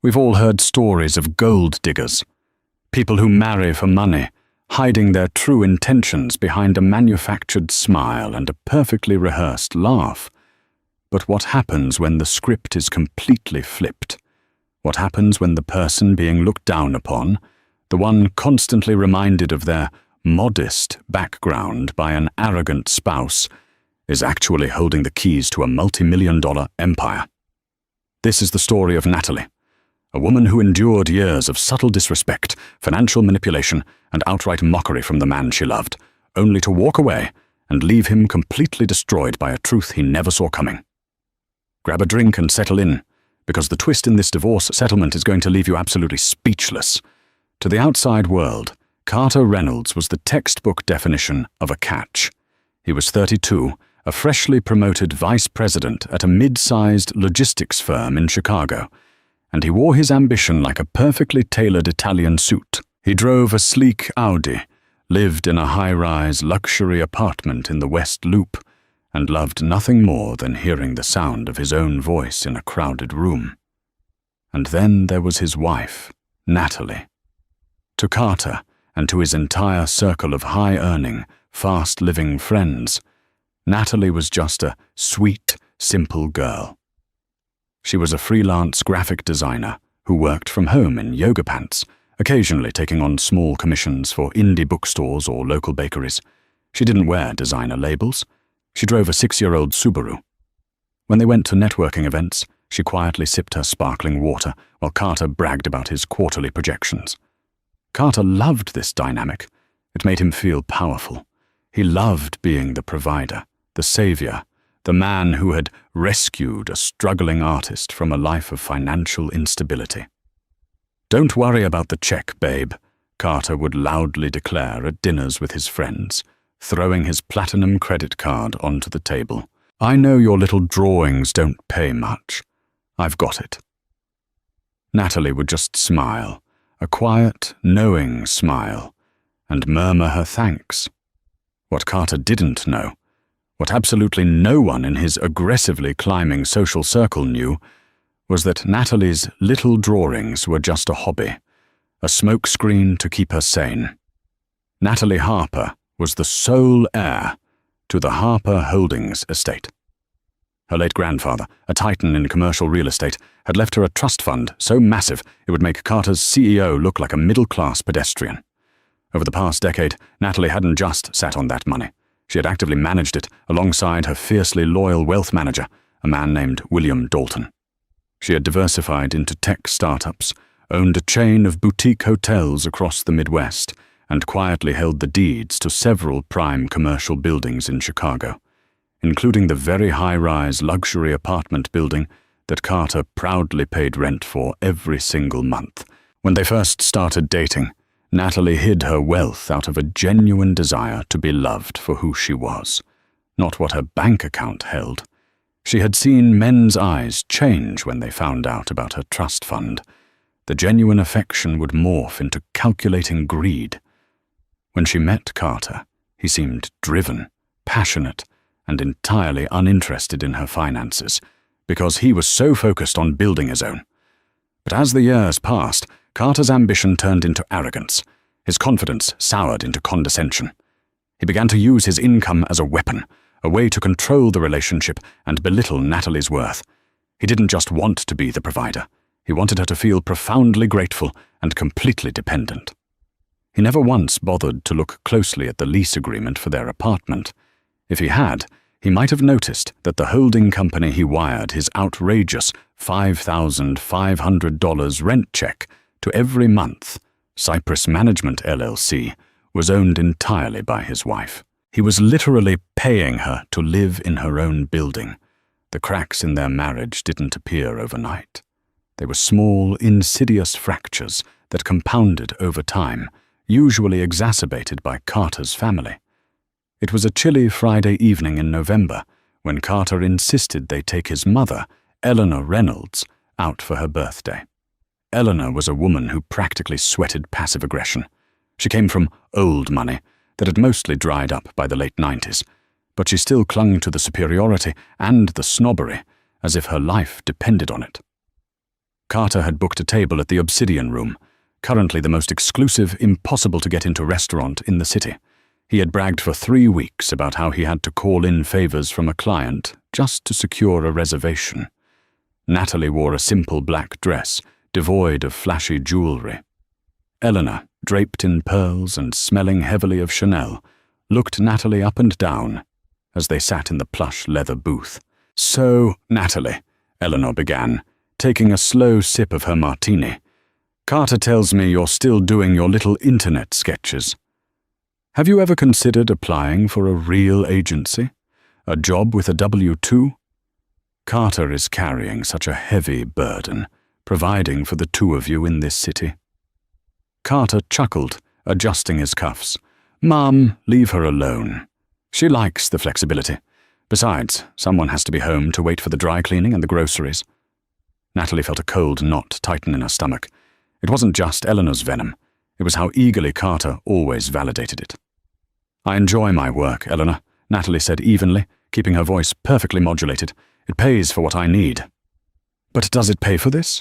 We've all heard stories of gold diggers, people who marry for money, hiding their true intentions behind a manufactured smile and a perfectly rehearsed laugh. But what happens when the script is completely flipped? What happens when the person being looked down upon, the one constantly reminded of their modest background by an arrogant spouse, is actually holding the keys to a multi-million-dollar empire? This is the story of Natalie, a woman who endured years of subtle disrespect, financial manipulation, and outright mockery from the man she loved, only to walk away and leave him completely destroyed by a truth he never saw coming. Grab a drink and settle in, because the twist in this divorce settlement is going to leave you absolutely speechless. To the outside world, Carter Reynolds was the textbook definition of a catch. He was 32, a freshly promoted vice president at a mid-sized logistics firm in Chicago, and he wore his ambition like a perfectly tailored Italian suit. He drove a sleek Audi, lived in a high-rise luxury apartment in the West Loop, and loved nothing more than hearing the sound of his own voice in a crowded room. And then there was his wife, Natalie. To Carter, and to his entire circle of high-earning, fast-living friends, Natalie was just a sweet, simple girl. She was a freelance graphic designer who worked from home in yoga pants, occasionally taking on small commissions for indie bookstores or local bakeries. She didn't wear designer labels. She drove a 6-year-old Subaru. When they went to networking events, she quietly sipped her sparkling water while Carter bragged about his quarterly projections. Carter loved this dynamic. It made him feel powerful. He loved being the provider, the savior, the man who had rescued a struggling artist from a life of financial instability. "Don't worry about the check, babe," Carter would loudly declare at dinners with his friends, throwing his platinum credit card onto the table. "I know your little drawings don't pay much. I've got it." Natalie would just smile, a quiet, knowing smile, and murmur her thanks. What Carter didn't know, what absolutely no one in his aggressively climbing social circle knew, was that Natalie's little drawings were just a hobby, a smokescreen to keep her sane. Natalie Harper was the sole heir to the Harper Holdings estate. Her late grandfather, a titan in commercial real estate, had left her a trust fund so massive it would make Carter's CEO look like a middle-class pedestrian. Over the past decade, Natalie hadn't just sat on that money. She had actively managed it alongside her fiercely loyal wealth manager, a man named William Dalton. She had diversified into tech startups, owned a chain of boutique hotels across the Midwest, and quietly held the deeds to several prime commercial buildings in Chicago, including the very high-rise luxury apartment building that Carter proudly paid rent for every single month. When they first started dating, Natalie hid her wealth out of a genuine desire to be loved for who she was, not what her bank account held. She had seen men's eyes change when they found out about her trust fund. The genuine affection would morph into calculating greed. When she met Carter, he seemed driven, passionate, and entirely uninterested in her finances, because he was so focused on building his own. But as the years passed, Carter's ambition turned into arrogance. His confidence soured into condescension. He began to use his income as a weapon, a way to control the relationship and belittle Natalie's worth. He didn't just want to be the provider. He wanted her to feel profoundly grateful and completely dependent. He never once bothered to look closely at the lease agreement for their apartment. If he had, he might have noticed that the holding company he wired his outrageous $5,500 rent check to every month, Cypress Management LLC, was owned entirely by his wife. He was literally paying her to live in her own building. The cracks in their marriage didn't appear overnight. They were small, insidious fractures that compounded over time, usually exacerbated by Carter's family. It was a chilly Friday evening in November when Carter insisted they take his mother, Eleanor Reynolds, out for her birthday. Eleanor was a woman who practically sweated passive aggression. She came from old money that had mostly dried up by the late 90s, but she still clung to the superiority and the snobbery as if her life depended on it. Carter had booked a table at the Obsidian Room, currently the most exclusive, impossible-to-get-into restaurant in the city. He had bragged for 3 weeks about how he had to call in favors from a client just to secure a reservation. Natalie wore a simple black dress, devoid of flashy jewelry. Eleanor, draped in pearls and smelling heavily of Chanel, looked Natalie up and down as they sat in the plush leather booth. "So, Natalie," Eleanor began, taking a slow sip of her martini, "Carter tells me you're still doing your little internet sketches. Have you ever considered applying for a real agency? A job with a W-2? Carter is carrying such a heavy burden, providing for the two of you in this city." Carter chuckled, adjusting his cuffs. "Mom, leave her alone. She likes the flexibility. Besides, someone has to be home to wait for the dry cleaning and the groceries." Natalie felt a cold knot tighten in her stomach. It wasn't just Eleanor's venom. It was how eagerly Carter always validated it. "I enjoy my work, Eleanor," Natalie said evenly, keeping her voice perfectly modulated. "It pays for what I need." "But does it pay for this?"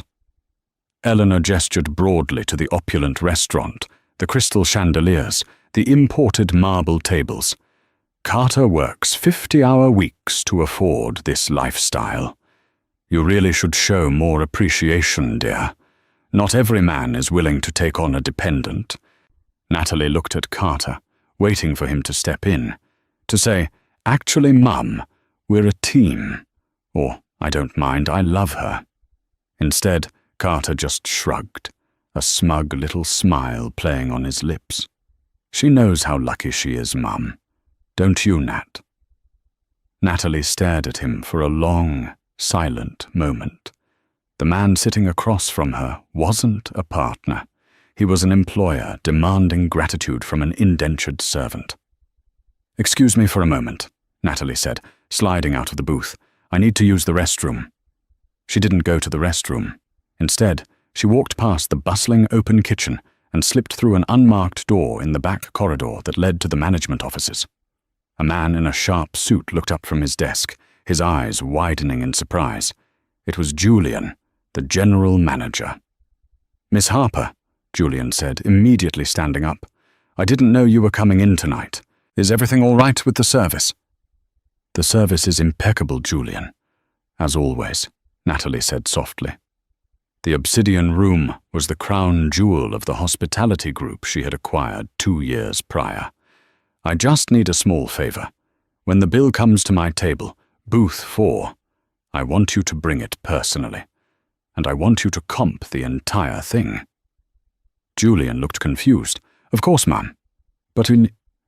Eleanor gestured broadly to the opulent restaurant, the crystal chandeliers, the imported marble tables. "Carter works 50-hour weeks to afford this lifestyle. You really should show more appreciation, dear. Not every man is willing to take on a dependent." Natalie looked at Carter, waiting for him to step in, to say, "Actually, Mum, we're a team," or, "I don't mind, I love her." Instead, Carter just shrugged, a smug little smile playing on his lips. "She knows how lucky she is, Mum. Don't you, Nat?" Natalie stared at him for a long, silent moment. The man sitting across from her wasn't a partner. He was an employer demanding gratitude from an indentured servant. "Excuse me for a moment," Natalie said, sliding out of the booth. "I need to use the restroom." She didn't go to the restroom. Instead, she walked past the bustling open kitchen and slipped through an unmarked door in the back corridor that led to the management offices. A man in a sharp suit looked up from his desk, his eyes widening in surprise. It was Julian, the general manager. "Miss Harper," Julian said, immediately standing up. "I didn't know you were coming in tonight. Is everything all right with the service?" "The service is impeccable, Julian. As always," Natalie said softly. The Obsidian Room was the crown jewel of the hospitality group she had acquired 2 years prior. "I just need a small favor. When the bill comes to my table, booth 4, I want you to bring it personally. And I want you to comp the entire thing." Julian looked confused. "Of course, ma'am. But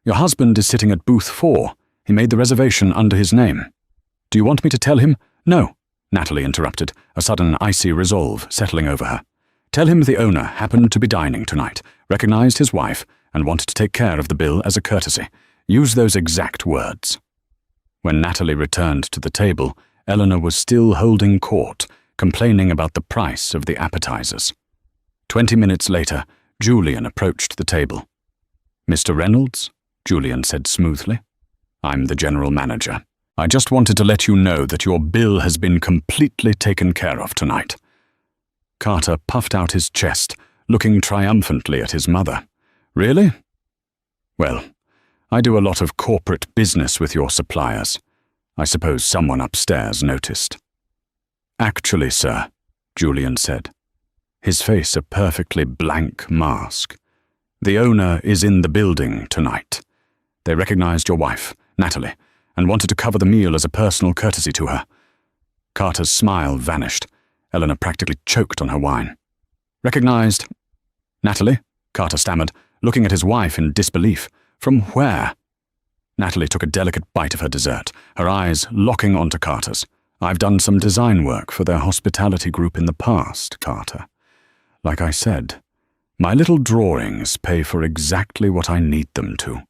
your husband is sitting at booth 4. He made the reservation under his name. Do you want me to tell him?" "No," Natalie interrupted, a sudden icy resolve settling over her. "Tell him the owner happened to be dining tonight, recognized his wife, and wanted to take care of the bill as a courtesy. Use those exact words." When Natalie returned to the table, Eleanor was still holding court, complaining about the price of the appetizers. 20 minutes later, Julian approached the table. "Mr. Reynolds," Julian said smoothly. "I'm the general manager. I just wanted to let you know that your bill has been completely taken care of tonight." Carter puffed out his chest, looking triumphantly at his mother. "Really? Well, I do a lot of corporate business with your suppliers. I suppose someone upstairs noticed." "Actually, sir," Julian said, his face a perfectly blank mask, "the owner is in the building tonight. They recognized your wife, Natalie, and wanted to cover the meal as a personal courtesy to her." Carter's smile vanished. Eleanor practically choked on her wine. "Recognized Natalie?" Carter stammered, looking at his wife in disbelief. "From where?" Natalie took a delicate bite of her dessert, her eyes locking onto Carter's. "I've done some design work for their hospitality group in the past, Carter. Like I said, my little drawings pay for exactly what I need them to."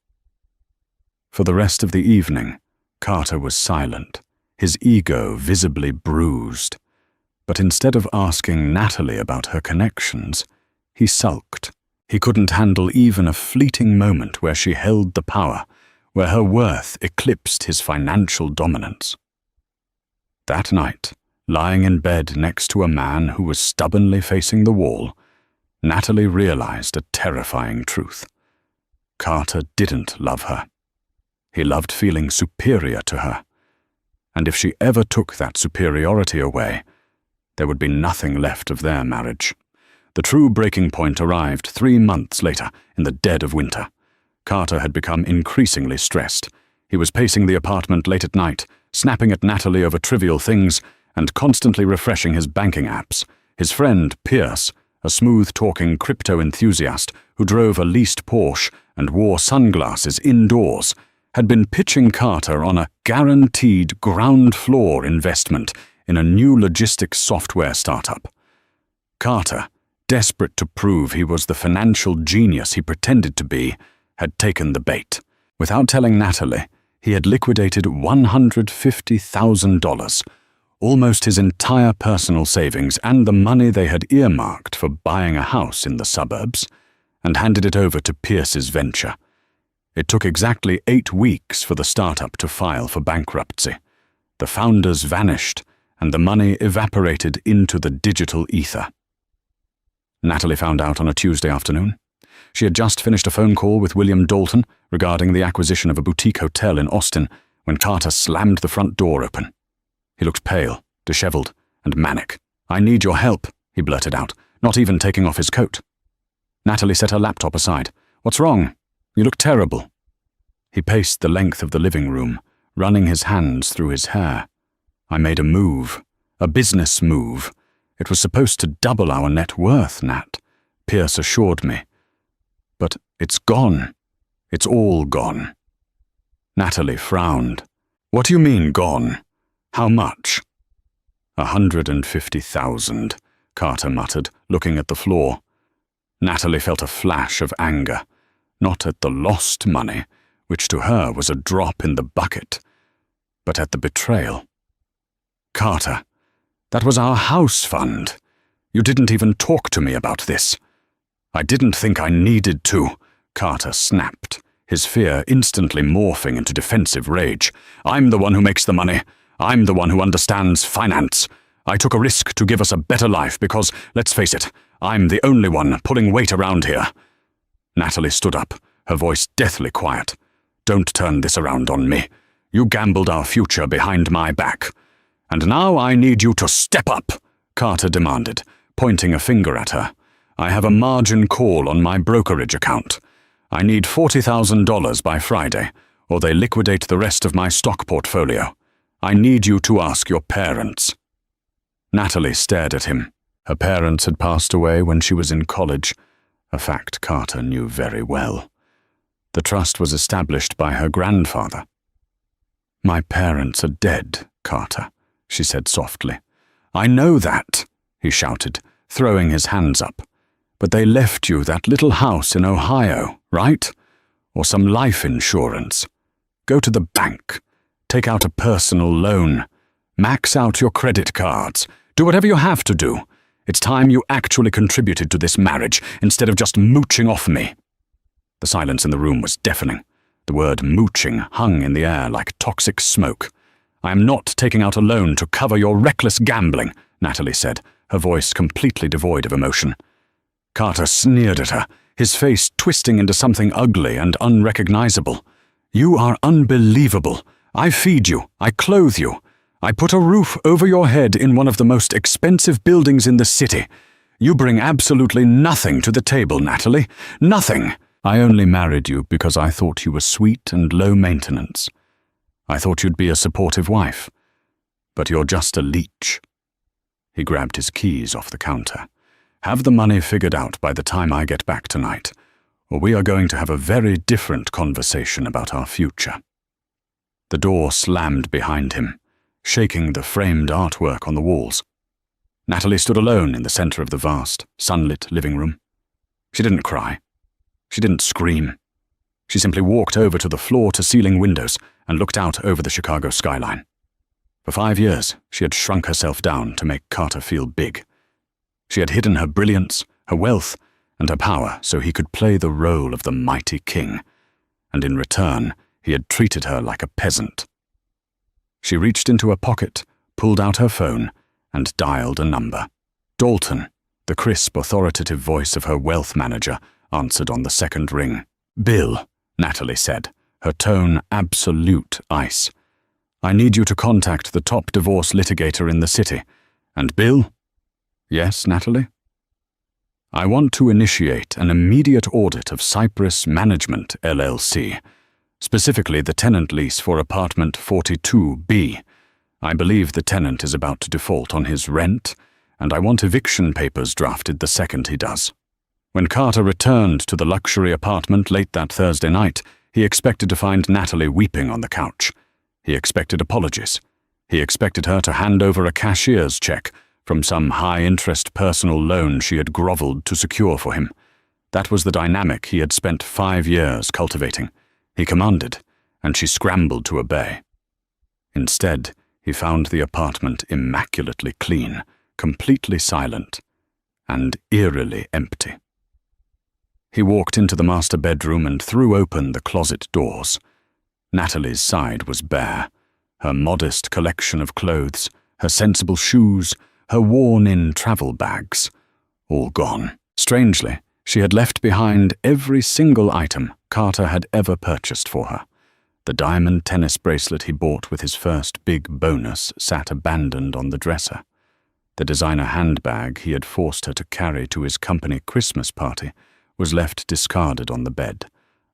For the rest of the evening, Carter was silent, his ego visibly bruised. But instead of asking Natalie about her connections, he sulked. He couldn't handle even a fleeting moment where she held the power, where her worth eclipsed his financial dominance. That night, Lying in bed next to a man who was stubbornly facing the wall, Natalie realized a terrifying truth. Carter didn't love her. He loved feeling superior to her. And if she ever took that superiority away, there would be nothing left of their marriage. The true breaking point arrived 3 months later, in the dead of winter. Carter had become increasingly stressed. He was pacing the apartment late at night, snapping at Natalie over trivial things, and constantly refreshing his banking apps. His friend, Pierce, a smooth-talking crypto enthusiast who drove a leased Porsche and wore sunglasses indoors, had been pitching Carter on a guaranteed ground-floor investment in a new logistics software startup. Carter, desperate to prove he was the financial genius he pretended to be, had taken the bait. Without telling Natalie, he had liquidated $150,000, almost his entire personal savings and the money they had earmarked for buying a house in the suburbs, and handed it over to Pierce's venture. It took exactly 8 weeks for the startup to file for bankruptcy. The founders vanished, and the money evaporated into the digital ether. Natalie found out on a Tuesday afternoon. She had just finished a phone call with William Dalton regarding the acquisition of a boutique hotel in Austin when Carter slammed the front door open. He looked pale, disheveled, and manic. "I need your help," he blurted out, not even taking off his coat. Natalie set her laptop aside. "What's wrong? You look terrible." He paced the length of the living room, running his hands through his hair. "I made a move, a business move. It was supposed to double our net worth, Nat," Pierce assured me. "But it's gone. It's all gone." Natalie frowned. "What do you mean, gone? How much?" $150,000, Carter muttered, looking at the floor. Natalie felt a flash of anger, not at the lost money, which to her was a drop in the bucket, but at the betrayal. "Carter, that was our house fund. You didn't even talk to me about this." "I didn't think I needed to," Carter snapped, his fear instantly morphing into defensive rage. "I'm the one who makes the money. I'm the one who understands finance. I took a risk to give us a better life because, let's face it, I'm the only one pulling weight around here." Natalie stood up, her voice deathly quiet. "Don't turn this around on me. You gambled our future behind my back. And now I need you to step up," Carter demanded, pointing a finger at her. "I have a margin call on my brokerage account. I need $40,000 by Friday, or they liquidate the rest of my stock portfolio. I need you to ask your parents." Natalie stared at him. Her parents had passed away when she was in college, a fact Carter knew very well. The trust was established by her grandfather. "My parents are dead, Carter," she said softly. "I know that," he shouted, throwing his hands up. "But they left you that little house in Ohio, right? Or some life insurance. Go to the bank. Take out a personal loan. Max out your credit cards. Do whatever you have to do. It's time you actually contributed to this marriage instead of just mooching off me." The silence in the room was deafening. The word mooching hung in the air like toxic smoke. "I am not taking out a loan to cover your reckless gambling," Natalie said, her voice completely devoid of emotion. Carter sneered at her, his face twisting into something ugly and unrecognizable. "You are unbelievable. I feed you. I clothe you. I put a roof over your head in one of the most expensive buildings in the city. You bring absolutely nothing to the table, Natalie. Nothing. I only married you because I thought you were sweet and low maintenance. I thought you'd be a supportive wife. But you're just a leech." He grabbed his keys off the counter. "Have the money figured out by the time I get back tonight, or we are going to have a very different conversation about our future." The door slammed behind him, shaking the framed artwork on the walls. Natalie stood alone in the center of the vast, sunlit living room. She didn't cry. She didn't scream. She simply walked over to the floor-to-ceiling windows and looked out over the Chicago skyline. For 5 years, she had shrunk herself down to make Carter feel big. She had hidden her brilliance, her wealth, and her power so he could play the role of the mighty king, and in return, he had treated her like a peasant. She reached into her pocket, pulled out her phone, and dialed a number. Dalton, the crisp, authoritative voice of her wealth manager, answered on the second ring. "Bill," Natalie said, her tone absolute ice. "I need you to contact the top divorce litigator in the city. And Bill?" "Yes, Natalie?" "I want to initiate an immediate audit of Cypress Management, LLC, specifically the tenant lease for apartment 42B. I believe the tenant is about to default on his rent, and I want eviction papers drafted the second he does." When Carter returned to the luxury apartment late that Thursday night, he expected to find Natalie weeping on the couch. He expected apologies. He expected her to hand over a cashier's check from some high-interest personal loan she had groveled to secure for him. That was the dynamic he had spent 5 years cultivating. He commanded, and she scrambled to obey. Instead, he found the apartment immaculately clean, completely silent, and eerily empty. He walked into the master bedroom and threw open the closet doors. Natalie's side was bare. Her modest collection of clothes, her sensible shoes, her worn-in travel bags, all gone. Strangely, she had left behind every single item Carter had ever purchased for her. The diamond tennis bracelet he bought with his first big bonus sat abandoned on the dresser. The designer handbag he had forced her to carry to his company Christmas party was left discarded on the bed,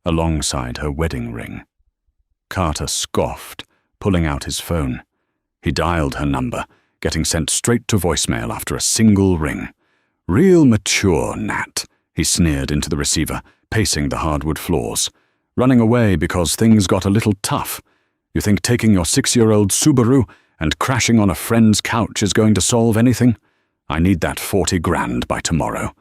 alongside her wedding ring. Carter scoffed, pulling out his phone. He dialed her number, getting sent straight to voicemail after a single ring. "Real mature, Nat," he sneered into the receiver, pacing the hardwood floors. "Running away because things got a little tough. You think taking your 6-year-old Subaru and crashing on a friend's couch is going to solve anything? I need that 40 grand by tomorrow.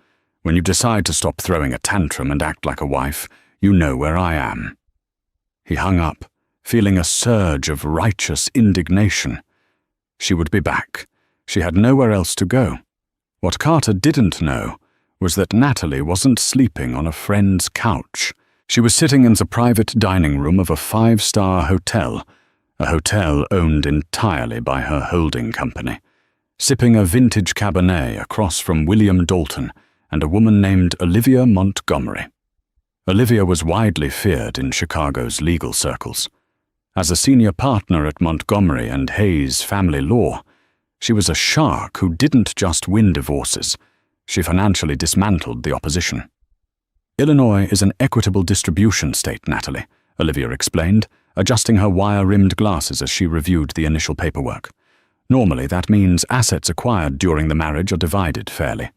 When you decide to stop throwing a tantrum and act like a wife, you know where I am." He hung up, feeling a surge of righteous indignation. She would be back. She had nowhere else to go. What Carter didn't know was that Natalie wasn't sleeping on a friend's couch. She was sitting in the private dining room of a 5-star hotel, a hotel owned entirely by her holding company, sipping a vintage Cabernet across from William Dalton and a woman named Olivia Montgomery. Olivia was widely feared in Chicago's legal circles. As a senior partner at Montgomery and Hayes Family Law, she was a shark who didn't just win divorces. She financially dismantled the opposition. "Illinois is an equitable distribution state, Natalie," Olivia explained, adjusting her wire-rimmed glasses as she reviewed the initial paperwork. "Normally, that means assets acquired during the marriage are divided fairly.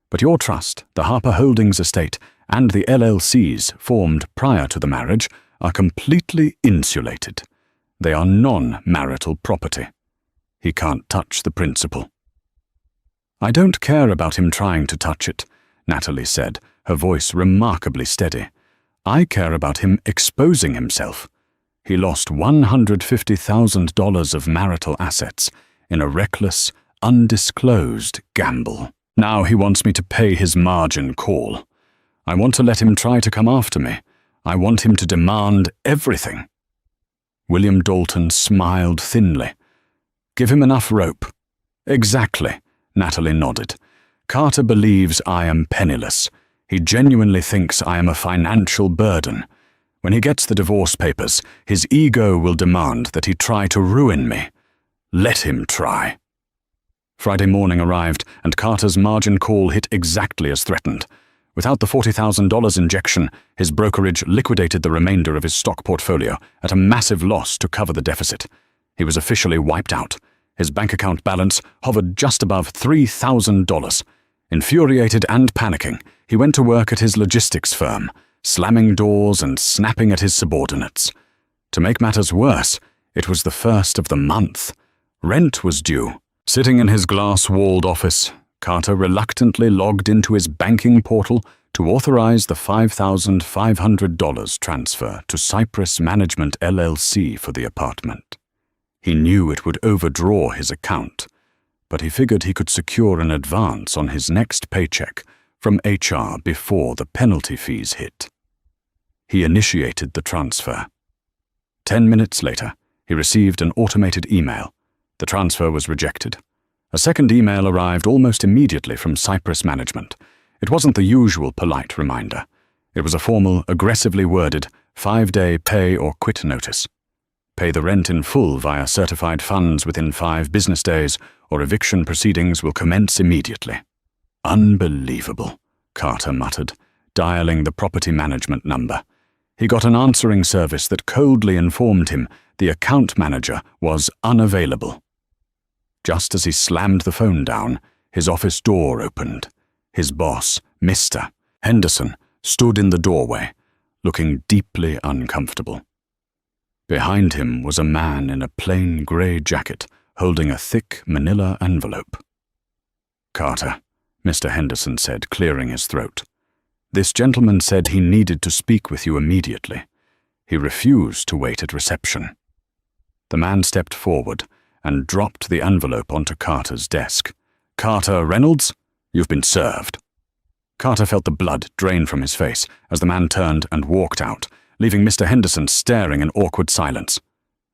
But your trust, the Harper Holdings estate, and the LLCs formed prior to the marriage are completely insulated. They are non-marital property. He can't touch the principal." "I don't care about him trying to touch it," Natalie said, her voice remarkably steady. "I care about him exposing himself. He lost $150,000 of marital assets in a reckless, undisclosed gamble. Now he wants me to pay his margin call. I want to let him try to come after me. I want him to demand everything." William Dalton smiled thinly. "Give him enough rope." "Exactly," Natalie nodded. "Carter believes I am penniless. He genuinely thinks I am a financial burden. When he gets the divorce papers, his ego will demand that he try to ruin me. Let him try." Friday morning arrived, and Carter's margin call hit exactly as threatened. Without the $40,000 injection, his brokerage liquidated the remainder of his stock portfolio at a massive loss to cover the deficit. He was officially wiped out. His bank account balance hovered just above $3,000. Infuriated and panicking, he went to work at his logistics firm, slamming doors and snapping at his subordinates. To make matters worse, it was the first of the month. Rent was due. Sitting in his glass-walled office, Carter reluctantly logged into his banking portal to authorize the $5,500 transfer to Cypress Management LLC for the apartment. He knew it would overdraw his account, but he figured he could secure an advance on his next paycheck from HR before the penalty fees hit. He initiated the transfer. 10 minutes later, he received an automated email. The transfer was rejected. A second email arrived almost immediately from Cyprus management. It wasn't the usual polite reminder. It was a formal, aggressively worded, 5-day pay or quit notice. Pay the rent in full via certified funds within 5 business days, or eviction proceedings will commence immediately. Unbelievable, Carter muttered, dialing the property management number. He got an answering service that coldly informed him the account manager was unavailable. Just as he slammed the phone down, his office door opened. His boss, Mr. Henderson, stood in the doorway, looking deeply uncomfortable. Behind him was a man in a plain grey jacket, holding a thick manila envelope. "Carter," Mr. Henderson said, clearing his throat. "This gentleman said he needed to speak with you immediately. He refused to wait at reception." The man stepped forward and dropped the envelope onto Carter's desk. "Carter Reynolds, you've been served." Carter felt the blood drain from his face as the man turned and walked out, leaving Mr. Henderson staring in awkward silence.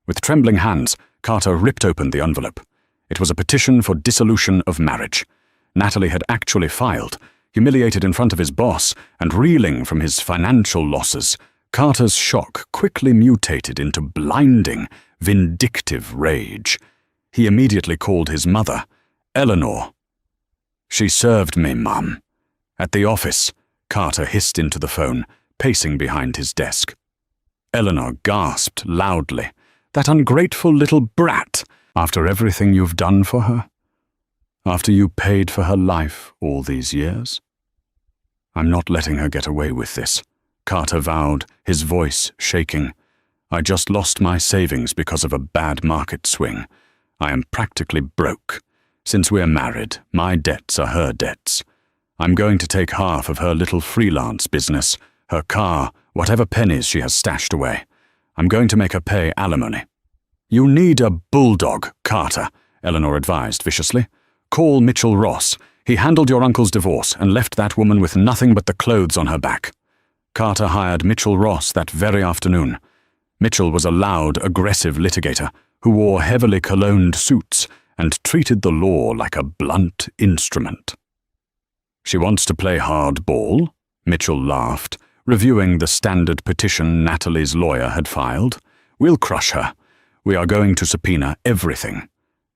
With trembling hands, Carter ripped open the envelope. It was a petition for dissolution of marriage. Natalie had actually filed. Humiliated in front of his boss and reeling from his financial losses, Carter's shock quickly mutated into blinding, vindictive rage. He immediately called his mother, Eleanor. "She served me, Mum." At the office, Carter hissed into the phone, pacing behind his desk. Eleanor gasped loudly. "That ungrateful little brat, after everything you've done for her? After you paid for her life all these years?" "I'm not letting her get away with this," Carter vowed, his voice shaking. "I just lost my savings because of a bad market swing. I am practically broke. Since we're married, my debts are her debts. I'm going to take half of her little freelance business, her car, whatever pennies she has stashed away. I'm going to make her pay alimony." "You need a bulldog, Carter," Eleanor advised viciously. "Call Mitchell Ross. He handled your uncle's divorce and left that woman with nothing but the clothes on her back." Carter hired Mitchell Ross that very afternoon. Mitchell was a loud, aggressive litigator who wore heavily cologned suits and treated the law like a blunt instrument. "She wants to play hardball," Mitchell laughed, reviewing the standard petition Natalie's lawyer had filed. "We'll crush her. We are going to subpoena everything.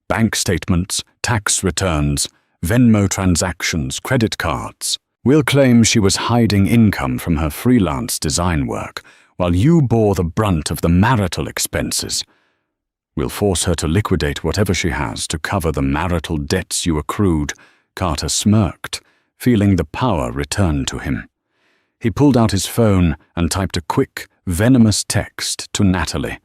Bank statements, tax returns, Venmo transactions, credit cards. We'll claim she was hiding income from her freelance design work, while you bore the brunt of the marital expenses. We'll force her to liquidate whatever she has to cover the marital debts you accrued." Carter smirked, feeling the power return to him. He pulled out his phone and typed a quick, venomous text to Natalie.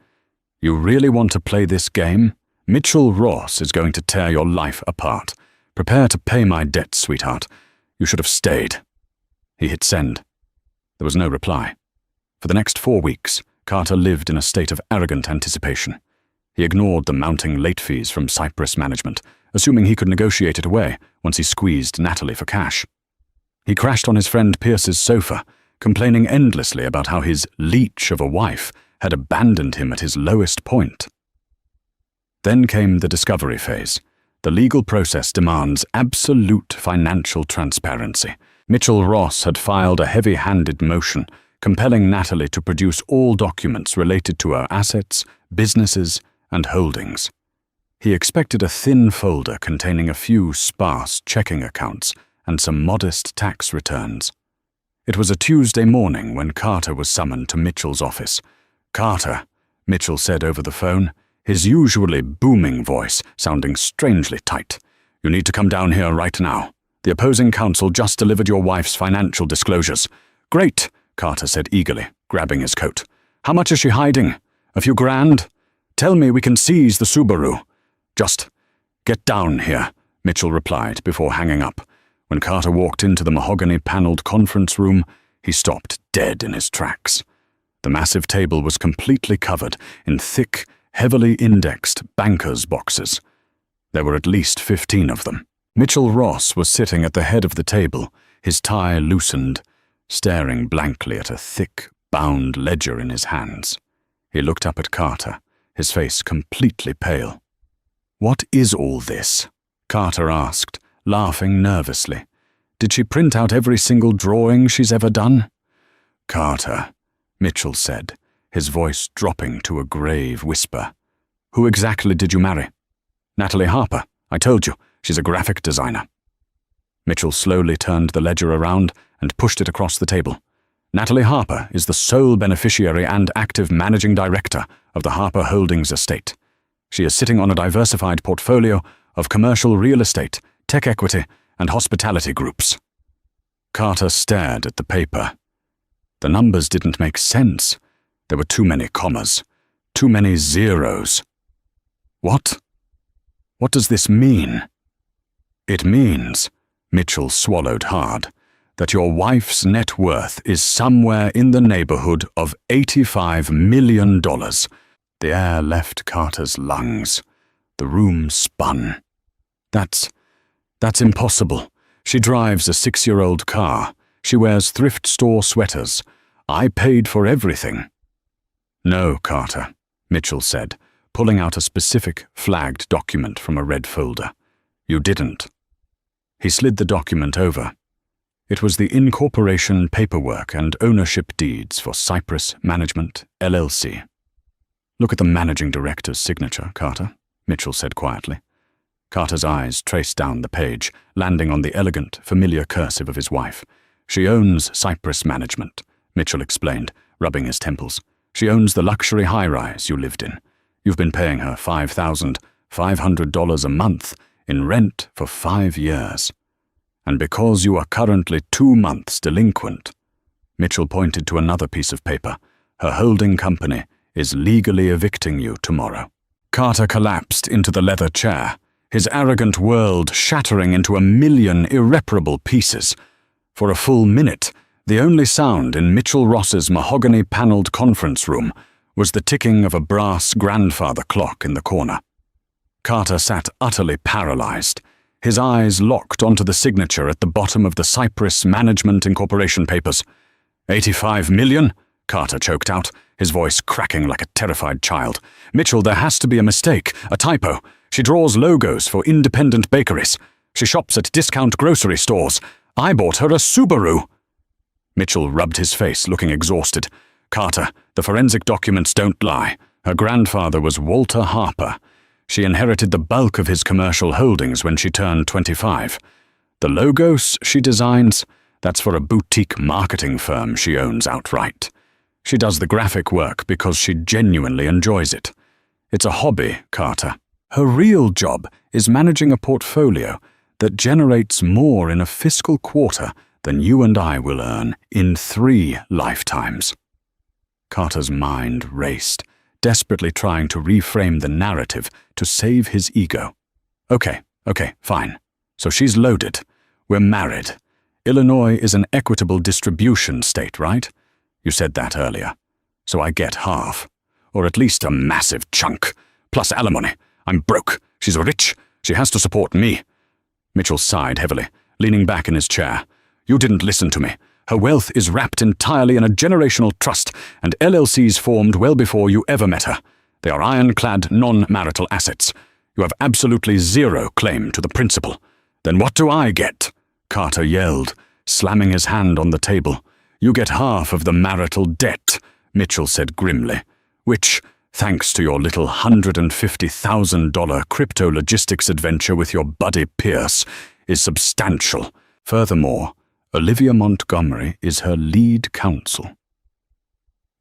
"You really want to play this game? Mitchell Ross is going to tear your life apart. Prepare to pay my debts, sweetheart. You should have stayed." He hit send. There was no reply. For the next 4 weeks, Carter lived in a state of arrogant anticipation. He ignored the mounting late fees from Cyprus management, assuming he could negotiate it away once he squeezed Natalie for cash. He crashed on his friend Pierce's sofa, complaining endlessly about how his leech of a wife had abandoned him at his lowest point. Then came the discovery phase. The legal process demands absolute financial transparency. Mitchell Ross had filed a heavy-handed motion, compelling Natalie to produce all documents related to her assets, businesses, and holdings. He expected a thin folder containing a few sparse checking accounts and some modest tax returns. It was a Tuesday morning when Carter was summoned to Mitchell's office. "Carter," Mitchell said over the phone, his usually booming voice sounding strangely tight. "You need to come down here right now. The opposing counsel just delivered your wife's financial disclosures." "Great," Carter said eagerly, grabbing his coat. "How much is she hiding? A few grand? Tell me we can seize the Subaru." "Just get down here," Mitchell replied before hanging up. When Carter walked into the mahogany-paneled conference room, he stopped dead in his tracks. The massive table was completely covered in thick, heavily indexed banker's boxes. There were at least 15 of them. Mitchell Ross was sitting at the head of the table, his tie loosened, staring blankly at a thick, bound ledger in his hands. He looked up at Carter, his face completely pale. "What is all this?" Carter asked, laughing nervously. Did she print out every single drawing she's ever done? Carter, Mitchell said, his voice dropping to a grave whisper. Who exactly did you marry? Natalie Harper. I told you, she's a graphic designer. Mitchell slowly turned the ledger around and pushed it across the table. Natalie Harper is the sole beneficiary and active managing director of the Harper Holdings estate. She is sitting on a diversified portfolio of commercial real estate, tech equity, and hospitality groups. Carter stared at the paper. The numbers didn't make sense. There were too many commas, too many zeros. What? What does this mean? It means, Mitchell swallowed hard, that your wife's net worth is somewhere in the neighborhood of $85 million. The air left Carter's lungs. The room spun. That's impossible. She drives a 6-year-old car. She wears thrift store sweaters. I paid for everything. No, Carter, Mitchell said, pulling out a specific flagged document from a red folder. You didn't. He slid the document over. It was the incorporation paperwork and ownership deeds for Cypress Management, LLC. Look at the managing director's signature, Carter, Mitchell said quietly. Carter's eyes traced down the page, landing on the elegant, familiar cursive of his wife. She owns Cypress Management, Mitchell explained, rubbing his temples. She owns the luxury high-rise you lived in. You've been paying her $5,500 a month in rent for 5 years. And because you are currently 2 months delinquent, Mitchell pointed to another piece of paper, her holding company is legally evicting you tomorrow. Carter collapsed into the leather chair, his arrogant world shattering into a million irreparable pieces. For a full minute, the only sound in Mitchell Ross's mahogany-paneled conference room was the ticking of a brass grandfather clock in the corner. Carter sat utterly paralyzed, his eyes locked onto the signature at the bottom of the Cypress Management Incorporation papers. 85 million? Carter choked out, his voice cracking like a terrified child. Mitchell, there has to be a mistake, a typo. She draws logos for independent bakeries. She shops at discount grocery stores. I bought her a Subaru. Mitchell rubbed his face, looking exhausted. Carter, the forensic documents don't lie. Her grandfather was Walter Harper. She inherited the bulk of his commercial holdings when she turned 25. The logos she designs, that's for a boutique marketing firm she owns outright. She does the graphic work because she genuinely enjoys it. It's a hobby, Carter. Her real job is managing a portfolio that generates more in a fiscal quarter than you and I will earn in 3 lifetimes. Carter's mind raced, desperately trying to reframe the narrative to save his ego. Okay, fine. So she's loaded. We're married. Illinois is an equitable distribution state, right? You said that earlier. So I get half. Or at least a massive chunk. Plus alimony. I'm broke. She's rich. She has to support me. Mitchell sighed heavily, leaning back in his chair. You didn't listen to me. Her wealth is wrapped entirely in a generational trust, and LLCs formed well before you ever met her. They are ironclad, non-marital assets. You have absolutely zero claim to the principal. Then what do I get? Carter yelled, slamming his hand on the table. You get half of the marital debt, Mitchell said grimly, which, thanks to your little $150,000 crypto logistics adventure with your buddy Pierce, is substantial. Furthermore, Olivia Montgomery is her lead counsel.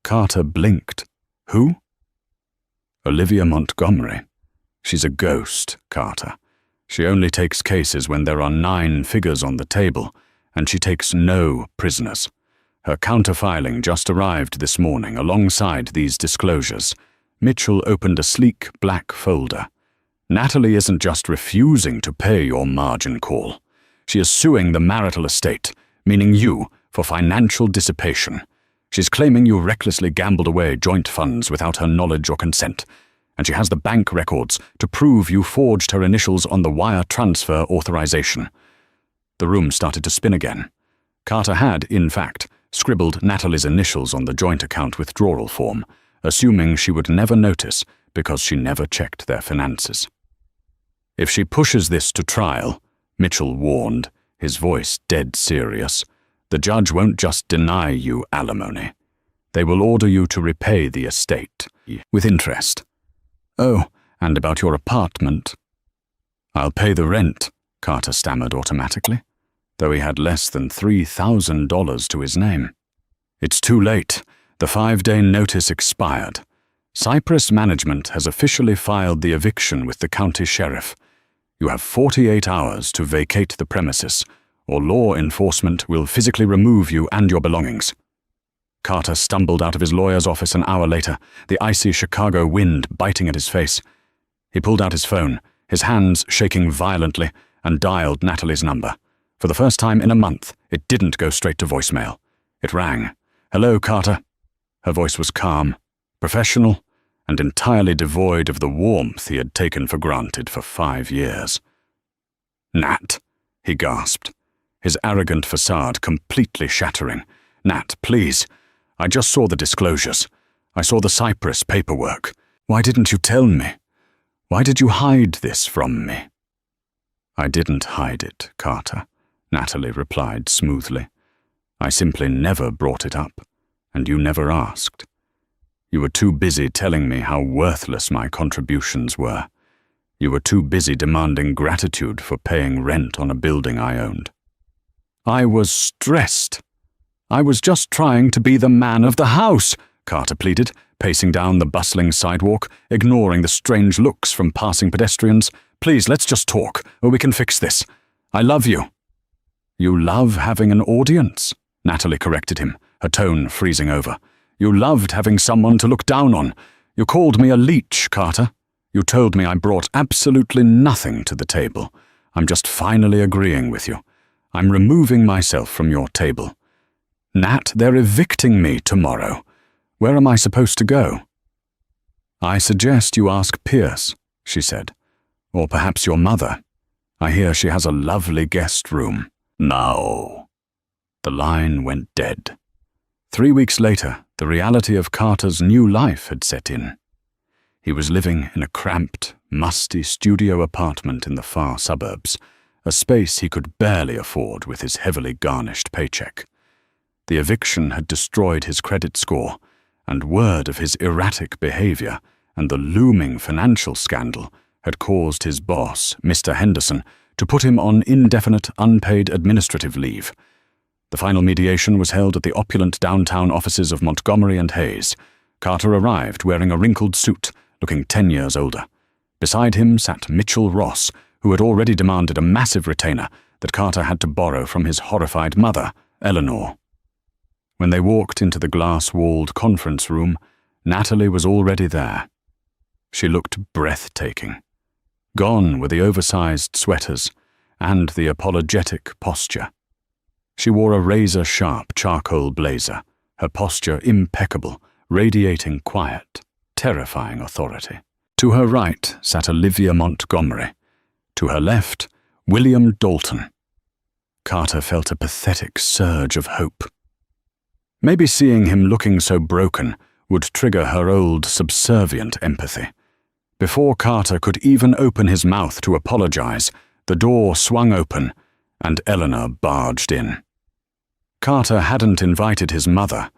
Carter blinked. Who? Olivia Montgomery. She's a ghost, Carter. She only takes cases when there are 9 figures on the table, and she takes no prisoners. Her counterfiling just arrived this morning alongside these disclosures. Mitchell opened a sleek black folder. Natalie isn't just refusing to pay your margin call. She is suing the marital estate, meaning you, for financial dissipation. She's claiming you recklessly gambled away joint funds without her knowledge or consent, and she has the bank records to prove you forged her initials on the wire transfer authorization. The room started to spin again. Carter had, in fact, scribbled Natalie's initials on the joint account withdrawal form, assuming she would never notice because she never checked their finances. If she pushes this to trial, Mitchell warned, his voice dead serious, the judge won't just deny you alimony. They will order you to repay the estate, with interest. Oh, and about your apartment. I'll pay the rent, Carter stammered automatically, though he had less than $3,000 to his name. It's too late. The 5-day notice expired. Cypress Management has officially filed the eviction with the county sheriff. You have 48 hours to vacate the premises, or law enforcement will physically remove you and your belongings. Carter stumbled out of his lawyer's office an hour later, the icy Chicago wind biting at his face. He pulled out his phone, his hands shaking violently, and dialed Natalie's number. For the first time in a month, it didn't go straight to voicemail. It rang. "Hello, Carter." Her voice was calm, professional, and entirely devoid of the warmth he had taken for granted for 5 years. "Nat," he gasped, his arrogant facade completely shattering. "Nat, please. I just saw the disclosures. I saw the Cypress paperwork. Why didn't you tell me? Why did you hide this from me?" "I didn't hide it, Carter," Natalie replied smoothly. "I simply never brought it up, and you never asked. You were too busy telling me how worthless my contributions were. You were too busy demanding gratitude for paying rent on a building I owned." "I was stressed. I was just trying to be the man of the house," Carter pleaded, pacing down the bustling sidewalk, ignoring the strange looks from passing pedestrians. "Please, let's just talk, or we can fix this. I love you." "You love having an audience," Natalie corrected him, her tone freezing over. "You loved having someone to look down on. You called me a leech, Carter. You told me I brought absolutely nothing to the table. I'm just finally agreeing with you. I'm removing myself from your table. Nat, they're evicting me tomorrow. Where am I supposed to go?" "I suggest you ask Pierce," she said. "Or perhaps your mother. I hear she has a lovely guest room." "No." The line went dead. 3 weeks later, the reality of Carter's new life had set in. He was living in a cramped, musty studio apartment in the far suburbs, a space he could barely afford with his heavily garnished paycheck. The eviction had destroyed his credit score, and word of his erratic behavior and the looming financial scandal had caused his boss, Mr. Henderson, to put him on indefinite unpaid administrative leave. The final mediation was held at the opulent downtown offices of Montgomery and Hayes. Carter arrived wearing a wrinkled suit, looking 10 years older. Beside him sat Mitchell Ross, who had already demanded a massive retainer that Carter had to borrow from his horrified mother, Eleanor. When they walked into the glass-walled conference room, Natalie was already there. She looked breathtaking. Gone were the oversized sweaters and the apologetic posture. She wore a razor-sharp charcoal blazer, her posture impeccable, radiating quiet, terrifying authority. To her right sat Olivia Montgomery. To her left, William Dalton. Carter felt a pathetic surge of hope. Maybe seeing him looking so broken would trigger her old subservient empathy. Before Carter could even open his mouth to apologize, the door swung open, and Eleanor barged in. Carter hadn't invited his mother,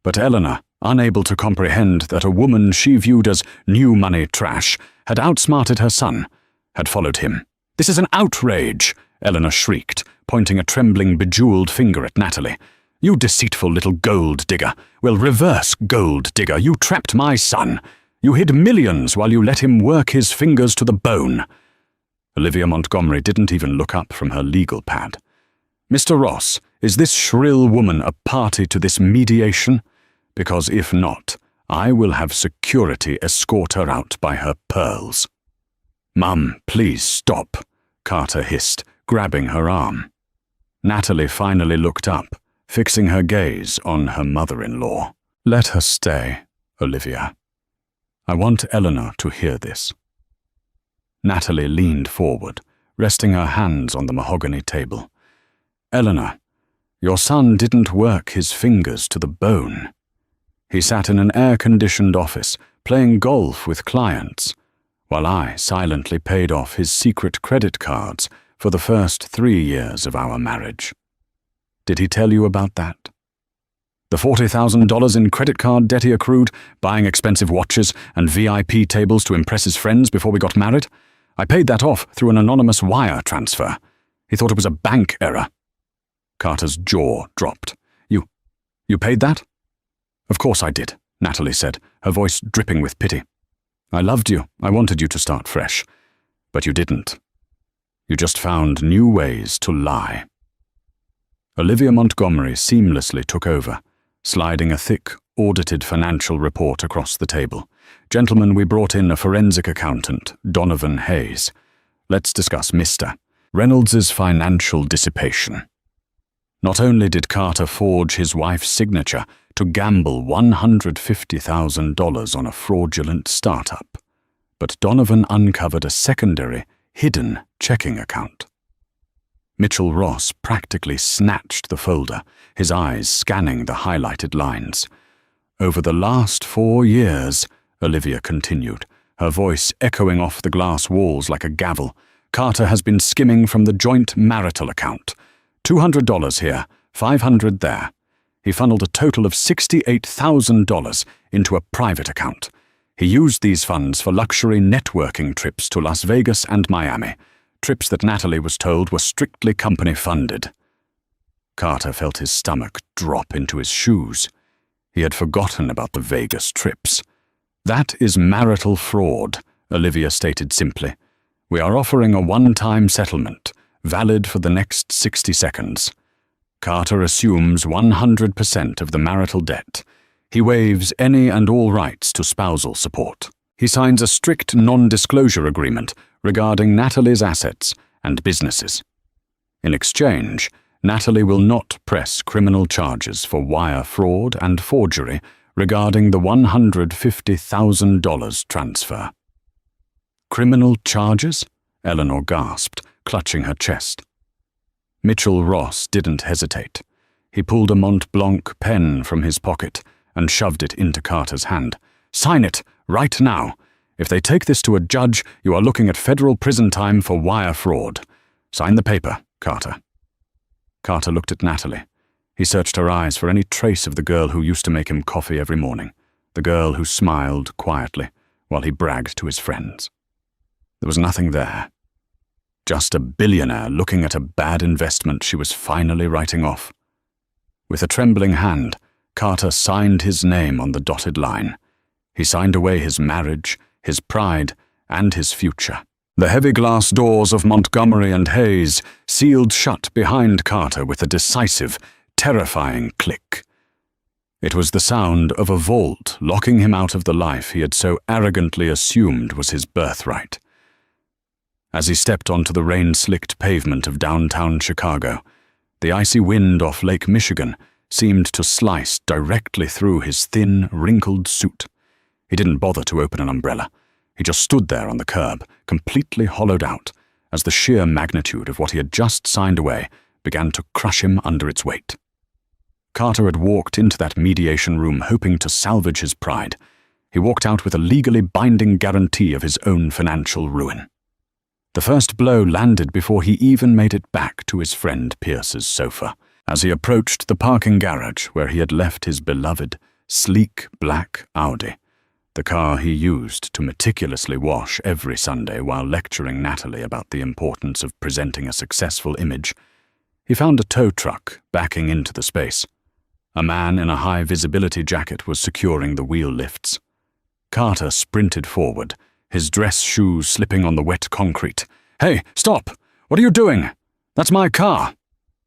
but Eleanor, unable to comprehend that a woman she viewed as new money trash had outsmarted her son, had followed him. "This is an outrage!" Eleanor shrieked, pointing a trembling, bejeweled finger at Natalie. "You deceitful little gold digger! Well, reverse gold digger! You trapped my son! You hid millions while you let him work his fingers to the bone!" Olivia Montgomery didn't even look up from her legal pad. "Mr. Ross, is this shrill woman a party to this mediation? Because if not, I will have security escort her out by her pearls." "Mum, please stop," Carter hissed, grabbing her arm. Natalie finally looked up, fixing her gaze on her mother-in-law. "Let her stay, Olivia. I want Eleanor to hear this." Natalie leaned forward, resting her hands on the mahogany table. "Eleanor, your son didn't work his fingers to the bone. He sat in an air-conditioned office, playing golf with clients, while I silently paid off his secret credit cards for the first 3 years of our marriage. Did he tell you about that? The $40,000 in credit card debt he accrued, buying expensive watches and VIP tables to impress his friends before we got married? I paid that off through an anonymous wire transfer. He thought it was a bank error. Carter's jaw dropped. You paid that? Of course I did, Natalie said, her voice dripping with pity. I loved you. I wanted you to start fresh. But you didn't. You just found new ways to lie. Olivia Montgomery seamlessly took over, sliding a thick, audited financial report across the table. Gentlemen, we brought in a forensic accountant, Donovan Hayes. Let's discuss Mr. Reynolds's financial dissipation. Not only did Carter forge his wife's signature to gamble $150,000 on a fraudulent startup, but Donovan uncovered a secondary, hidden checking account. Mitchell Ross practically snatched the folder, his eyes scanning the highlighted lines. Over the last 4 years, Olivia continued, her voice echoing off the glass walls like a gavel, Carter has been skimming from the joint marital account. $200 here, $500 there. He funneled a total of $68,000 into a private account. He used these funds for luxury networking trips to Las Vegas and Miami, trips that Natalie was told were strictly company-funded. Carter felt his stomach drop into his shoes. He had forgotten about the Vegas trips. That is marital fraud, Olivia stated simply. We are offering a one-time settlement, valid for the next 60 seconds. Carter assumes 100% of the marital debt. He waives any and all rights to spousal support. He signs a strict non-disclosure agreement regarding Natalie's assets and businesses. In exchange, Natalie will not press criminal charges for wire fraud and forgery regarding the $150,000 transfer. Criminal charges? Eleanor gasped, clutching her chest. Mitchell Ross didn't hesitate. He pulled a Mont Blanc pen from his pocket and shoved it into Carter's hand. Sign it, right now. If they take this to a judge, you are looking at federal prison time for wire fraud. Sign the paper, Carter. Carter looked at Natalie. He searched her eyes for any trace of the girl who used to make him coffee every morning, the girl who smiled quietly while he bragged to his friends. There was nothing there. Just a billionaire looking at a bad investment she was finally writing off. With a trembling hand, Carter signed his name on the dotted line. He signed away his marriage, his pride, and his future. The heavy glass doors of Montgomery and Hayes sealed shut behind Carter with a decisive, terrifying click. It was the sound of a vault locking him out of the life he had so arrogantly assumed was his birthright. As he stepped onto the rain-slicked pavement of downtown Chicago, the icy wind off Lake Michigan seemed to slice directly through his thin, wrinkled suit. He didn't bother to open an umbrella. He just stood there on the curb, completely hollowed out, as the sheer magnitude of what he had just signed away began to crush him under its weight. Carter had walked into that mediation room hoping to salvage his pride. He walked out with a legally binding guarantee of his own financial ruin. The first blow landed before he even made it back to his friend Pierce's sofa. As he approached the parking garage where he had left his beloved, sleek black Audi, the car he used to meticulously wash every Sunday while lecturing Natalie about the importance of presenting a successful image, he found a tow truck backing into the space. A man in a high-visibility jacket was securing the wheel lifts. Carter sprinted forward, his dress shoes slipping on the wet concrete. "Hey, stop! What are you doing? That's my car!"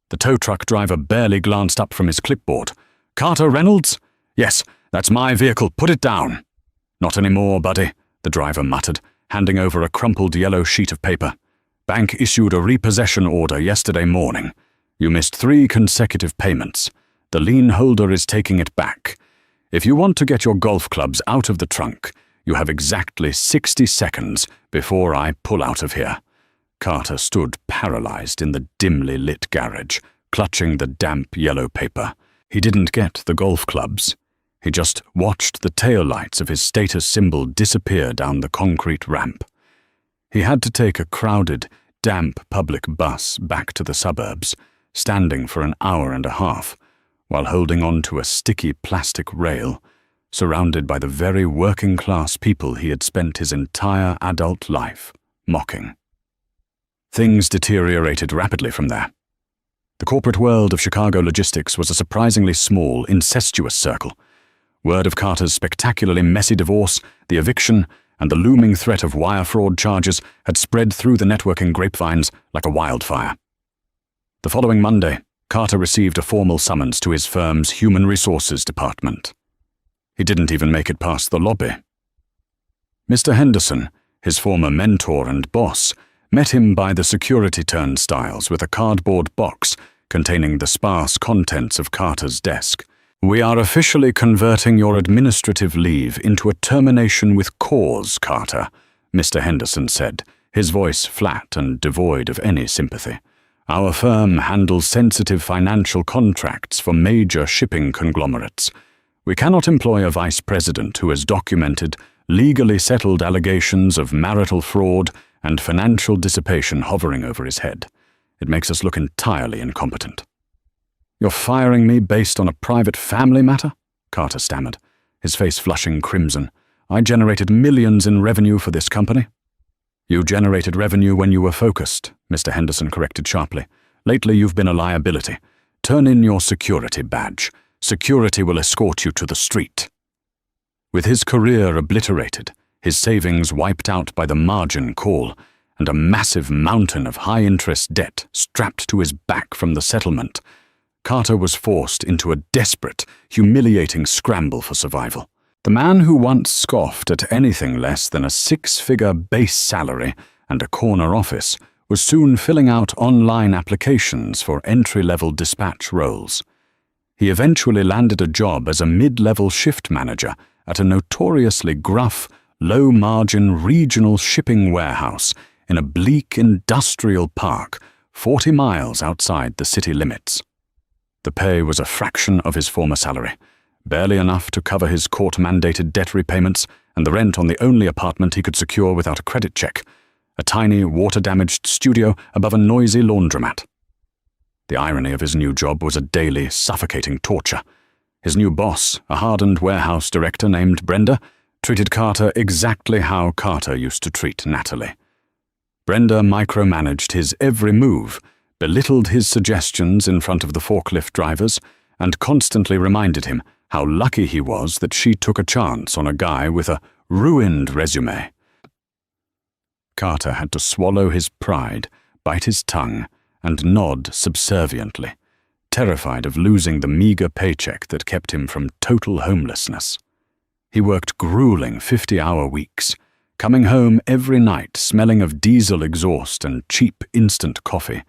The tow truck driver barely glanced up from his clipboard. "Carter Reynolds? Yes, that's my vehicle. Put it down." "Not anymore, buddy," the driver muttered, handing over a crumpled yellow sheet of paper. "Bank issued a repossession order yesterday morning. You missed 3 consecutive payments. The lien holder is taking it back. If you want to get your golf clubs out of the trunk, you have exactly 60 seconds before I pull out of here." Carter stood paralyzed in the dimly lit garage, clutching the damp yellow paper. He didn't get the golf clubs. He just watched the taillights of his status symbol disappear down the concrete ramp. He had to take a crowded, damp public bus back to the suburbs, standing for an hour and a half, while holding on to a sticky plastic rail, surrounded by the very working-class people he had spent his entire adult life mocking. Things deteriorated rapidly from there. The corporate world of Chicago logistics was a surprisingly small, incestuous circle. Word of Carter's spectacularly messy divorce, the eviction, and the looming threat of wire fraud charges had spread through the networking grapevines like a wildfire. The following Monday, Carter received a formal summons to his firm's human resources department. He didn't even make it past the lobby. Mr. Henderson, his former mentor and boss, met him by the security turnstiles with a cardboard box containing the sparse contents of Carter's desk. "We are officially converting your administrative leave into a termination with cause, Carter," Mr. Henderson said, his voice flat and devoid of any sympathy. "Our firm handles sensitive financial contracts for major shipping conglomerates. We cannot employ a vice president who has documented, legally settled allegations of marital fraud and financial dissipation hovering over his head. It makes us look entirely incompetent." "You're firing me based on a private family matter?" Carter stammered, his face flushing crimson. "I generated millions in revenue for this company." "You generated revenue when you were focused," Mr. Henderson corrected sharply. "Lately you've been a liability. Turn in your security badge. Security will escort you to the street." With his career obliterated, his savings wiped out by the margin call, and a massive mountain of high-interest debt strapped to his back from the settlement, Carter was forced into a desperate, humiliating scramble for survival. The man who once scoffed at anything less than a 6-figure base salary and a corner office was soon filling out online applications for entry-level dispatch roles. He eventually landed a job as a mid-level shift manager at a notoriously gruff, low-margin regional shipping warehouse in a bleak industrial park 40 miles outside the city limits. The pay was a fraction of his former salary, barely enough to cover his court-mandated debt repayments and the rent on the only apartment he could secure without a credit check, a tiny, water-damaged studio above a noisy laundromat. The irony of his new job was a daily, suffocating torture. His new boss, a hardened warehouse director named Brenda, treated Carter exactly how Carter used to treat Natalie. Brenda micromanaged his every move, belittled his suggestions in front of the forklift drivers, and constantly reminded him how lucky he was that she took a chance on a guy with a ruined resume. Carter had to swallow his pride, bite his tongue, and nod subserviently, terrified of losing the meager paycheck that kept him from total homelessness. He worked grueling 50-hour weeks, coming home every night smelling of diesel exhaust and cheap instant coffee,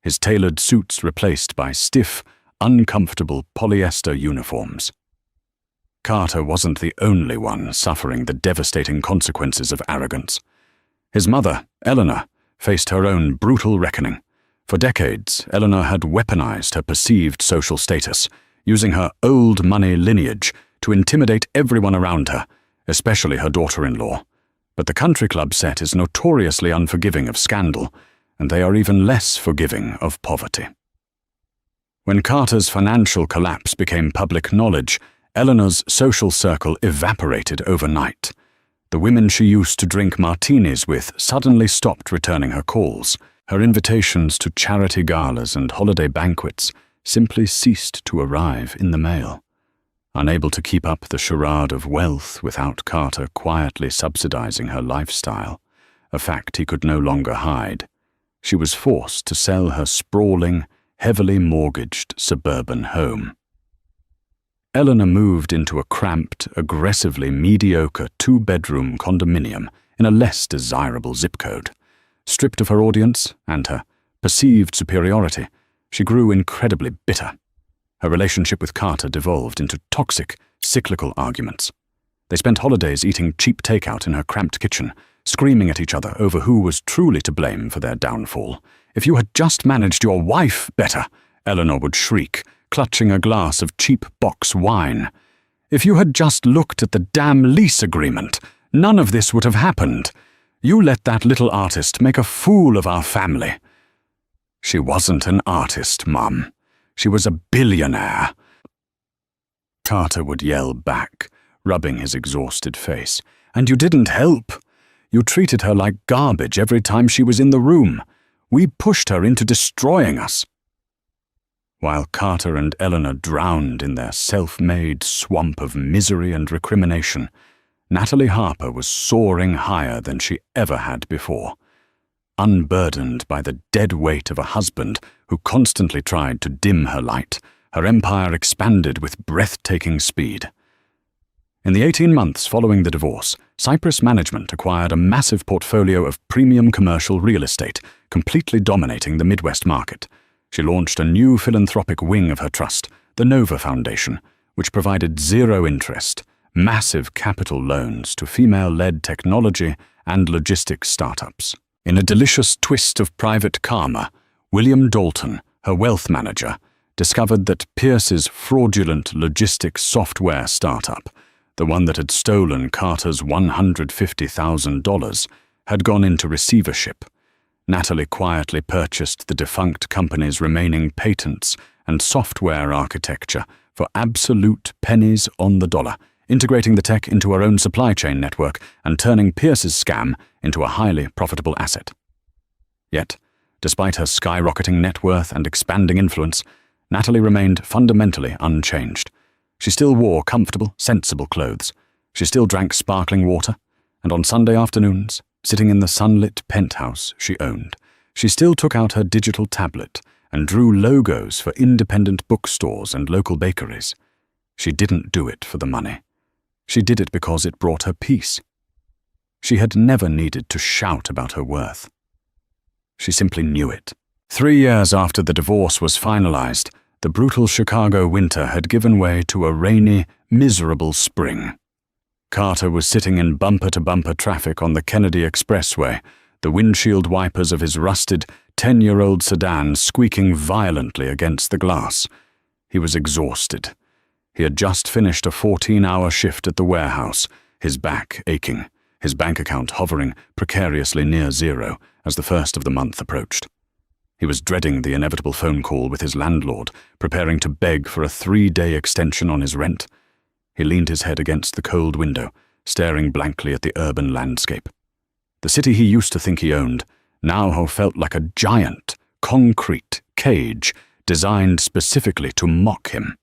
his tailored suits replaced by stiff, uncomfortable polyester uniforms. Carter wasn't the only one suffering the devastating consequences of arrogance. His mother, Eleanor, faced her own brutal reckoning. For decades, Eleanor had weaponized her perceived social status, using her old money lineage to intimidate everyone around her, especially her daughter-in-law. But the country club set is notoriously unforgiving of scandal, and they are even less forgiving of poverty. When Carter's financial collapse became public knowledge, Eleanor's social circle evaporated overnight. The women she used to drink martinis with suddenly stopped returning her calls. Her invitations to charity galas and holiday banquets simply ceased to arrive in the mail. Unable to keep up the charade of wealth without Carter quietly subsidizing her lifestyle, a fact he could no longer hide, she was forced to sell her sprawling, heavily mortgaged suburban home. Eleanor moved into a cramped, aggressively mediocre 2-bedroom condominium in a less desirable zip code. Stripped of her audience and her perceived superiority, she grew incredibly bitter. Her relationship with Carter devolved into toxic, cyclical arguments. They spent holidays eating cheap takeout in her cramped kitchen, screaming at each other over who was truly to blame for their downfall. "If you had just managed your wife better," Eleanor would shriek, clutching a glass of cheap box wine. "If you had just looked at the damn lease agreement, none of this would have happened. You let that little artist make a fool of our family." "She wasn't an artist, Mum. She was a billionaire," Carter would yell back, rubbing his exhausted face. "And you didn't help. You treated her like garbage every time she was in the room. We pushed her into destroying us." While Carter and Eleanor drowned in their self-made swamp of misery and recrimination, Natalie Harper was soaring higher than she ever had before. Unburdened by the dead weight of a husband who constantly tried to dim her light, her empire expanded with breathtaking speed. In the 18 months following the divorce, Cypress Management acquired a massive portfolio of premium commercial real estate, completely dominating the Midwest market. She launched a new philanthropic wing of her trust, the Nova Foundation, which provided zero-interest, massive capital loans to female-led technology and logistics startups. In a delicious twist of private karma, William Dalton, her wealth manager, discovered that Pierce's fraudulent logistics software startup, the one that had stolen Carter's $150,000, had gone into receivership. Natalie quietly purchased the defunct company's remaining patents and software architecture for absolute pennies on the dollar, integrating the tech into her own supply chain network and turning Pierce's scam into a highly profitable asset. Yet, despite her skyrocketing net worth and expanding influence, Natalie remained fundamentally unchanged. She still wore comfortable, sensible clothes. She still drank sparkling water, and on Sunday afternoons, sitting in the sunlit penthouse she owned, she still took out her digital tablet and drew logos for independent bookstores and local bakeries. She didn't do it for the money. She did it because it brought her peace. She had never needed to shout about her worth. She simply knew it. 3 years after the divorce was finalized, the brutal Chicago winter had given way to a rainy, miserable spring. Carter was sitting in bumper-to-bumper traffic on the Kennedy Expressway, the windshield wipers of his rusted 10-year-old sedan squeaking violently against the glass. He was exhausted. He had just finished a 14-hour shift at the warehouse, his back aching, his bank account hovering precariously near zero as the first of the month approached. He was dreading the inevitable phone call with his landlord, preparing to beg for a 3-day extension on his rent. He leaned his head against the cold window, staring blankly at the urban landscape. The city he used to think he owned now felt like a giant, concrete cage designed specifically to mock him.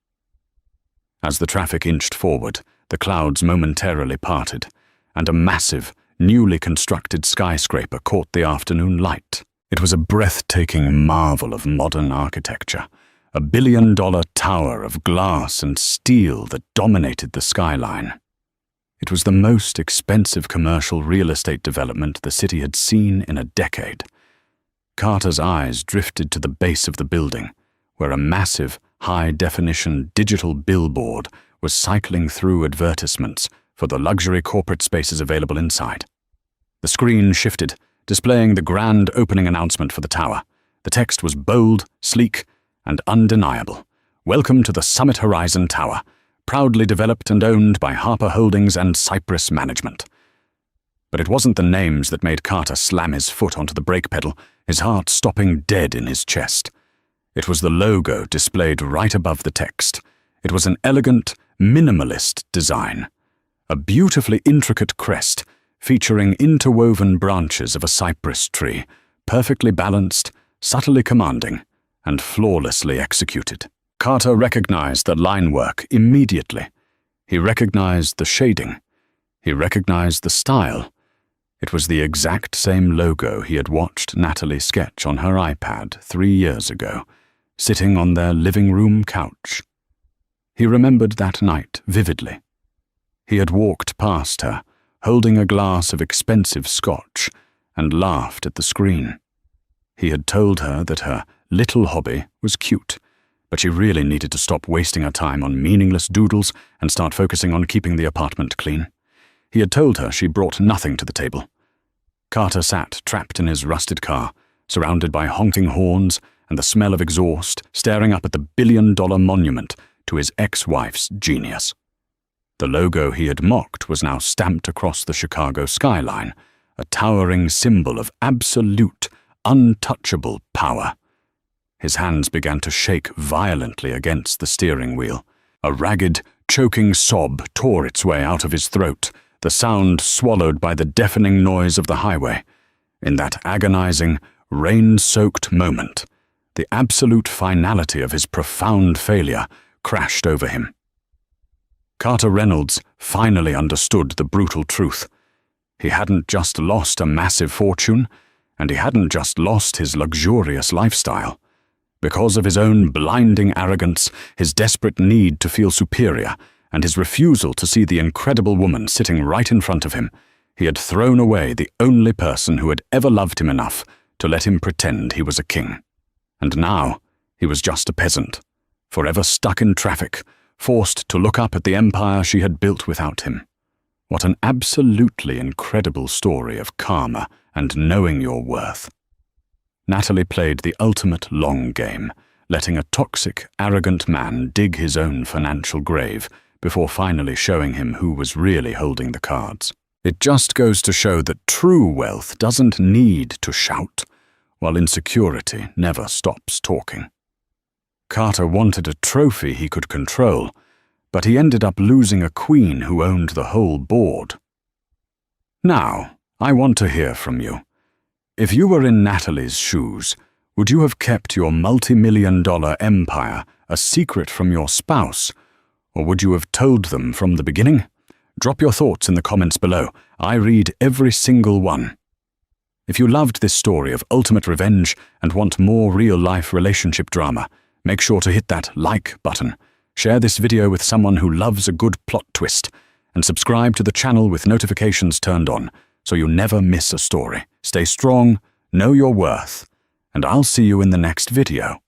As the traffic inched forward, the clouds momentarily parted, and a massive, newly constructed skyscraper caught the afternoon light. It was a breathtaking marvel of modern architecture, a billion-dollar tower of glass and steel that dominated the skyline. It was the most expensive commercial real estate development the city had seen in a decade. Carter's eyes drifted to the base of the building, where a massive, high-definition digital billboard was cycling through advertisements for the luxury corporate spaces available inside. The screen shifted, displaying the grand opening announcement for the tower. The text was bold, sleek, and undeniable. "Welcome to the Summit Horizon Tower, proudly developed and owned by Harper Holdings and Cypress Management." But it wasn't the names that made Carter slam his foot onto the brake pedal, his heart stopping dead in his chest. It was the logo displayed right above the text. It was an elegant, minimalist design. A beautifully intricate crest featuring interwoven branches of a cypress tree, perfectly balanced, subtly commanding, and flawlessly executed. Carter recognized the line work immediately. He recognized the shading. He recognized the style. It was the exact same logo he had watched Natalie sketch on her iPad 3 years ago, sitting on their living room couch. He remembered that night vividly. He had walked past her, holding a glass of expensive scotch, and laughed at the screen. He had told her that her little hobby was cute, but she really needed to stop wasting her time on meaningless doodles and start focusing on keeping the apartment clean. He had told her she brought nothing to the table. Carter sat trapped in his rusted car, surrounded by honking horns and the smell of exhaust, staring up at the billion-dollar monument to his ex-wife's genius. The logo he had mocked was now stamped across the Chicago skyline, a towering symbol of absolute, untouchable power. His hands began to shake violently against the steering wheel. A ragged, choking sob tore its way out of his throat, the sound swallowed by the deafening noise of the highway. In that agonizing, rain-soaked moment, the absolute finality of his profound failure crashed over him. Carter Reynolds finally understood the brutal truth. He hadn't just lost a massive fortune, and he hadn't just lost his luxurious lifestyle. Because of his own blinding arrogance, his desperate need to feel superior, and his refusal to see the incredible woman sitting right in front of him, he had thrown away the only person who had ever loved him enough to let him pretend he was a king. And now he was just a peasant, forever stuck in traffic, forced to look up at the empire she had built without him. What an absolutely incredible story of karma and knowing your worth. Natalie played the ultimate long game, letting a toxic, arrogant man dig his own financial grave before finally showing him who was really holding the cards. It just goes to show that true wealth doesn't need to shout, while insecurity never stops talking. Carter wanted a trophy he could control, but he ended up losing a queen who owned the whole board. Now, I want to hear from you. If you were in Natalie's shoes, would you have kept your multi-million-dollar empire a secret from your spouse, or would you have told them from the beginning? Drop your thoughts in the comments below. I read every single one. If you loved this story of ultimate revenge and want more real-life relationship drama, make sure to hit that like button, share this video with someone who loves a good plot twist, and subscribe to the channel with notifications turned on so you never miss a story. Stay strong, know your worth, and I'll see you in the next video.